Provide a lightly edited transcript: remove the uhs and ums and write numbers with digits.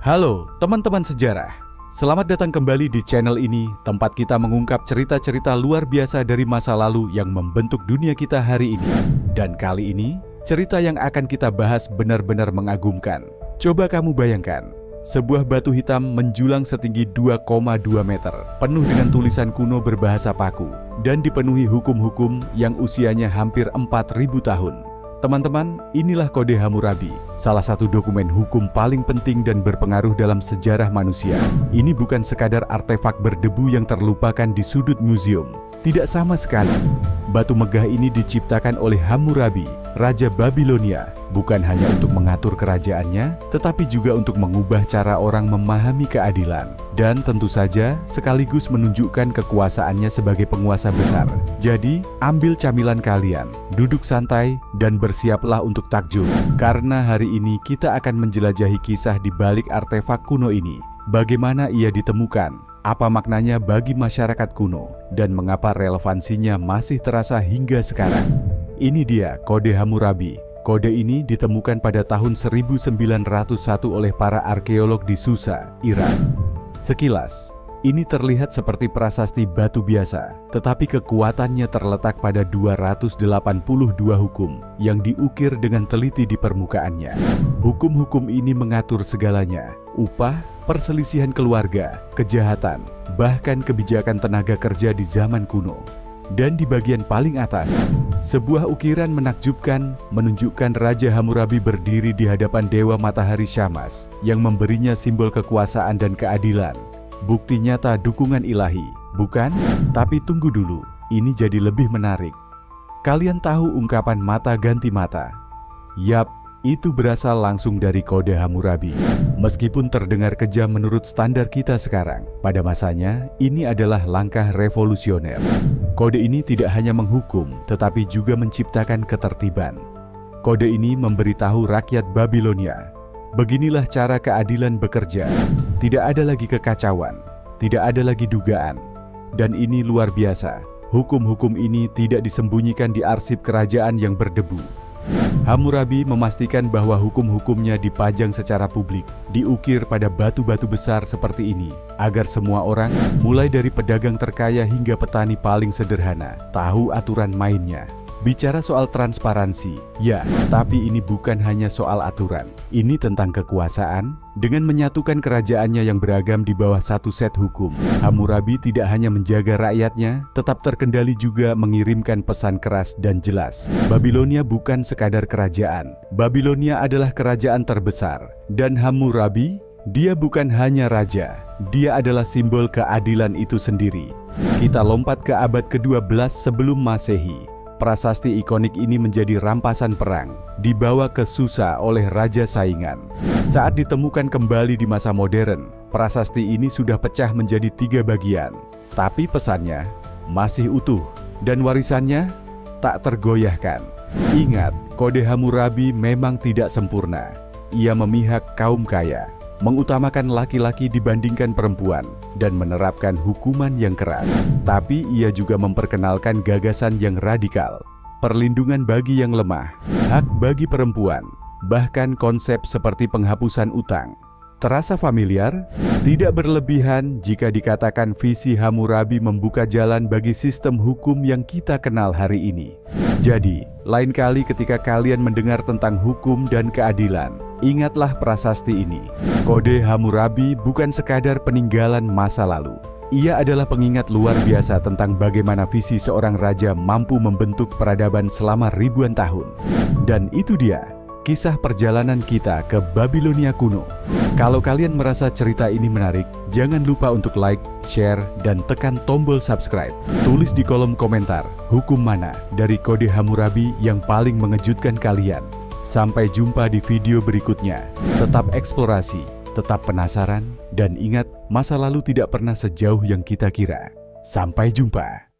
Halo teman-teman sejarah, selamat datang kembali di channel ini, tempat kita mengungkap cerita-cerita luar biasa dari masa lalu yang membentuk dunia kita hari ini. Dan kali ini, cerita yang akan kita bahas benar-benar mengagumkan. Coba kamu bayangkan, sebuah batu hitam menjulang setinggi 2,2 meter, penuh dengan tulisan kuno berbahasa Paku, dan dipenuhi hukum-hukum yang usianya hampir 4.000 tahun. Teman-teman, inilah Kode Hammurabi, salah satu dokumen hukum paling penting dan berpengaruh dalam sejarah manusia. Ini bukan sekadar artefak berdebu yang terlupakan di sudut museum. Tidak sama sekali. Batu megah ini diciptakan oleh Hammurabi, Raja Babilonia, bukan hanya untuk mengatur kerajaannya, tetapi juga untuk mengubah cara orang memahami keadilan. Dan tentu saja sekaligus menunjukkan kekuasaannya sebagai penguasa besar. Jadi, ambil camilan kalian, duduk santai, dan bersiaplah untuk takjub. Karena hari ini kita akan menjelajahi kisah di balik artefak kuno ini. Bagaimana ia ditemukan? Apa maknanya bagi masyarakat kuno, dan mengapa relevansinya masih terasa hingga sekarang? Ini dia Kode Hammurabi. Kode ini ditemukan pada tahun 1901 oleh para arkeolog di Susa, Iran. Sekilas, ini terlihat seperti prasasti batu biasa, tetapi kekuatannya terletak pada 282 hukum yang diukir dengan teliti di permukaannya. Hukum-hukum ini mengatur segalanya: upah, perselisihan keluarga, kejahatan, bahkan kebijakan tenaga kerja di zaman kuno. Dan di bagian paling atas, sebuah ukiran menakjubkan menunjukkan Raja Hammurabi berdiri di hadapan Dewa Matahari Syammas yang memberinya simbol kekuasaan dan keadilan. Bukti nyata dukungan ilahi, bukan? Tapi tunggu dulu, ini jadi lebih menarik. Kalian tahu ungkapan mata ganti mata? Yap, itu berasal langsung dari Kode Hammurabi. Meskipun terdengar kejam menurut standar kita sekarang, pada masanya ini adalah langkah revolusioner. Kode ini tidak hanya menghukum, tetapi juga menciptakan ketertiban. Kode ini memberitahu rakyat Babilonia, beginilah cara keadilan bekerja. Tidak ada lagi kekacauan, tidak ada lagi dugaan. Dan ini luar biasa, hukum-hukum ini tidak disembunyikan di arsip kerajaan yang berdebu. Hammurabi memastikan bahwa hukum-hukumnya dipajang secara publik, diukir pada batu-batu besar seperti ini, agar semua orang, mulai dari pedagang terkaya hingga petani paling sederhana, tahu aturan mainnya. Bicara soal transparansi, ya, tapi ini bukan hanya soal aturan. Ini tentang kekuasaan. Dengan menyatukan kerajaannya yang beragam di bawah satu set hukum, Hammurabi tidak hanya menjaga rakyatnya, tetap terkendali juga mengirimkan pesan keras dan jelas. Babilonia bukan sekadar kerajaan. Babilonia adalah kerajaan terbesar. Dan Hammurabi, dia bukan hanya raja. Dia adalah simbol keadilan itu sendiri. Kita lompat ke abad ke-12 sebelum Masehi. Prasasti ikonik ini menjadi rampasan perang, dibawa ke Susa oleh raja saingan. Saat ditemukan kembali di masa modern, prasasti ini sudah pecah menjadi 3 bagian. Tapi pesannya masih utuh, dan warisannya tak tergoyahkan. Ingat, Kode Hammurabi memang tidak sempurna. Ia memihak kaum kaya, mengutamakan laki-laki dibandingkan perempuan, dan menerapkan hukuman yang keras. Tapi ia juga memperkenalkan gagasan yang radikal, perlindungan bagi yang lemah, hak bagi perempuan, bahkan konsep seperti penghapusan utang. Terasa familiar? Tidak berlebihan jika dikatakan visi Hammurabi membuka jalan bagi sistem hukum yang kita kenal hari ini. Jadi, lain kali ketika kalian mendengar tentang hukum dan keadilan, ingatlah prasasti ini. Kode Hammurabi bukan sekadar peninggalan masa lalu. Ia adalah pengingat luar biasa tentang bagaimana visi seorang raja mampu membentuk peradaban selama ribuan tahun. Dan itu dia, kisah perjalanan kita ke Babilonia kuno. Kalau kalian merasa cerita ini menarik, jangan lupa untuk like, share, dan tekan tombol subscribe. Tulis di kolom komentar, hukum mana dari Kode Hammurabi yang paling mengejutkan kalian. Sampai jumpa di video berikutnya. Tetap eksplorasi, tetap penasaran, dan ingat, masa lalu tidak pernah sejauh yang kita kira. Sampai jumpa.